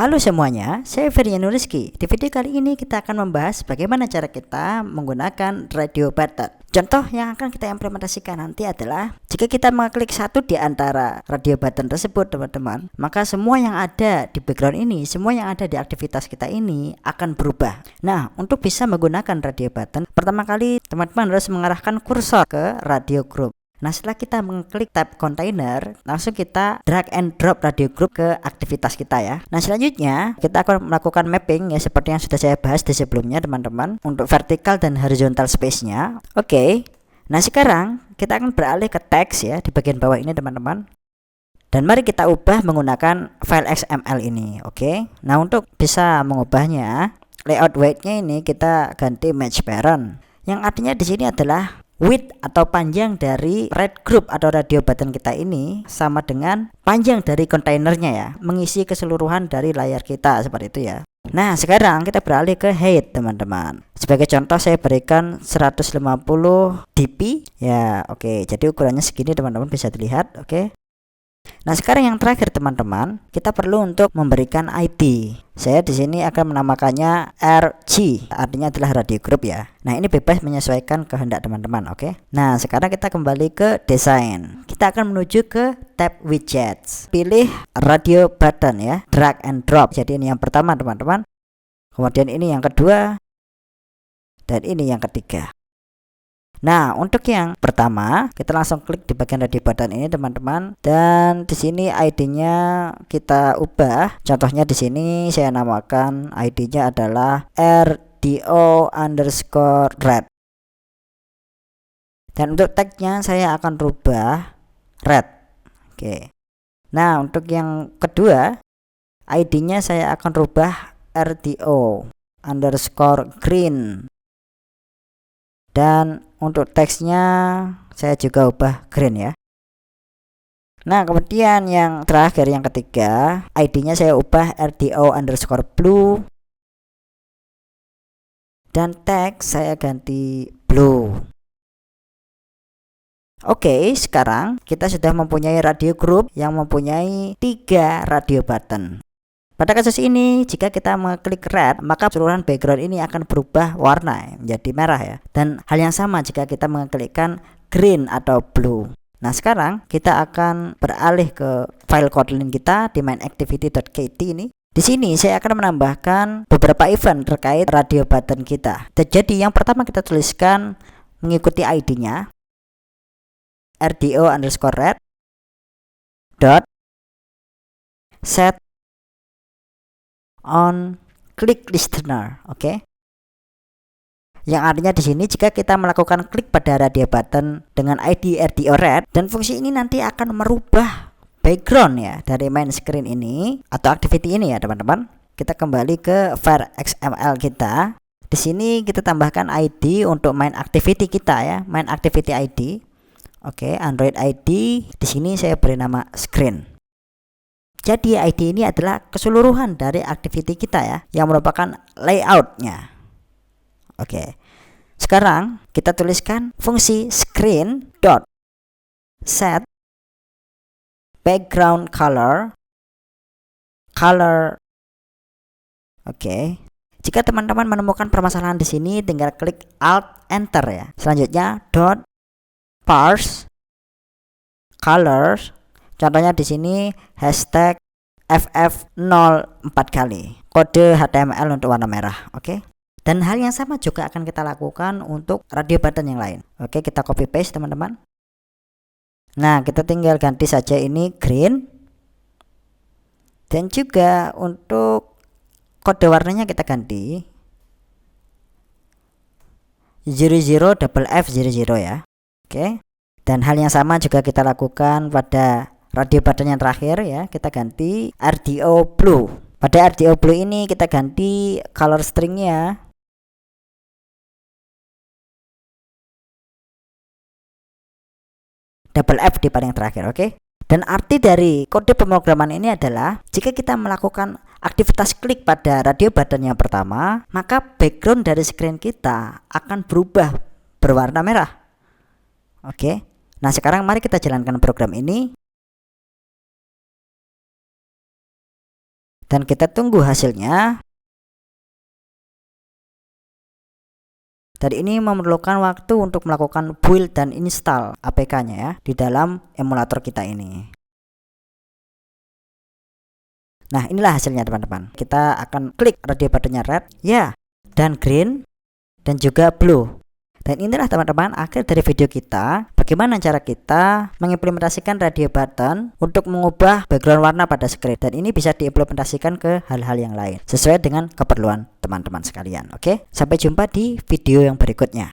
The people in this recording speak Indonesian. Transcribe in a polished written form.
Halo semuanya, saya Ferian Rizky. Di video kali ini kita akan membahas bagaimana cara kita menggunakan radio button. Contoh yang akan kita implementasikan nanti adalah jika kita mengklik satu di antara radio button tersebut teman-teman, maka semua yang ada di background ini, semua yang ada di aktivitas kita ini akan berubah. Nah, untuk bisa menggunakan radio button, pertama kali teman-teman harus mengarahkan kursor ke radio group. Nah, setelah kita mengklik tab container, langsung kita drag and drop radio group ke aktivitas kita ya. Nah, selanjutnya kita akan melakukan mapping ya, seperti yang sudah saya bahas di sebelumnya teman-teman, untuk vertical dan horizontal space-nya. Oke. Nah, sekarang kita akan beralih ke teks ya di bagian bawah ini teman-teman. Dan mari kita ubah menggunakan file XML ini. Oke. Nah, untuk bisa mengubahnya, layout weight-nya ini kita ganti match parent. Yang artinya di sini adalah width atau panjang dari red group atau radio button kita ini sama dengan panjang dari kontainernya ya, mengisi keseluruhan dari layar kita seperti itu ya. Nah, sekarang kita beralih ke height teman-teman. Sebagai contoh saya berikan 150 dp ya. Oke, jadi ukurannya segini teman-teman bisa dilihat. Oke. Nah, sekarang yang terakhir teman-teman, kita perlu untuk memberikan ID. Saya di sini akan menamakannya RG, artinya adalah radio group ya. Nah, ini bebas menyesuaikan kehendak teman-teman, oke? Nah, sekarang kita kembali ke desain. Kita akan menuju ke tab widgets. Pilih radio button ya, drag and drop. Jadi ini yang pertama teman-teman. Kemudian ini yang kedua. Dan ini yang ketiga. Nah, untuk yang pertama, kita langsung klik di bagian radio button ini teman-teman, dan di sini ID-nya kita ubah. Contohnya di sini saya namakan ID-nya adalah RDO_red. Dan untuk tag-nya saya akan rubah red. Oke. Nah, untuk yang kedua, ID-nya saya akan rubah RDO_green. Dan untuk teksnya saya juga ubah green ya. Nah, kemudian yang terakhir yang ketiga, ID-nya saya ubah RDO_blue. Dan teks saya ganti blue. Oke, sekarang kita sudah mempunyai radio group yang mempunyai 3 radio button. Pada kasus ini, jika kita mengklik red, maka keseluruhan background ini akan berubah warna menjadi merah ya. Dan hal yang sama jika kita mengklikkan green atau blue. Nah, sekarang kita akan beralih ke file Kotlin kita di mainActivity.kt ini. Di sini saya akan menambahkan beberapa event terkait radio button kita. Jadi yang pertama kita tuliskan mengikuti ID-nya RDO_red dot set on click listener, oke? Yang artinya di sini jika kita melakukan klik pada radio button dengan ID RDO_red, dan fungsi ini nanti akan merubah background ya dari main screen ini atau activity ini ya teman-teman. Kita kembali ke file XML kita. Di sini kita tambahkan ID untuk main activity kita ya, main activity ID. Oke, Android ID. Di sini saya beri nama screen. Jadi ID ini adalah keseluruhan dari activity kita ya, yang merupakan layoutnya. Oke. Sekarang kita tuliskan fungsi screen dot set background color. Oke. Jika teman-teman menemukan permasalahan di sini, tinggal klik Alt Enter ya. Selanjutnya dot parse colors. Contohnya di sini hashtag FF04 kali. Kode HTML untuk warna merah. Oke. Dan hal yang sama juga akan kita lakukan untuk radio button yang lain. Oke, kita copy paste teman-teman. Nah, kita tinggal ganti saja ini green. Dan juga untuk kode warnanya kita ganti 00FF00 ya. Oke. Dan hal yang sama juga kita lakukan pada radio button yang terakhir ya, kita ganti RDO blue. Pada RDO blue ini kita ganti color stringnya F di paling terakhir, oke? Dan arti dari kode pemrograman ini adalah jika kita melakukan aktivitas klik pada radio button yang pertama, maka background dari screen kita akan berubah berwarna merah. Oke. Nah, sekarang mari kita jalankan program ini. dan kita tunggu hasilnya. Dan ini memerlukan waktu untuk melakukan build dan install APK-nya ya di dalam emulator kita ini. Nah, inilah hasilnya teman-teman. Kita akan klik radio buttonnya red, ya, dan green, dan juga blue. Dan inilah teman-teman akhir dari video kita, bagaimana cara kita mengimplementasikan radio button untuk mengubah background warna pada script. Dan ini bisa diimplementasikan ke hal-hal yang lain sesuai dengan keperluan teman-teman sekalian. Oke, sampai jumpa di video yang berikutnya.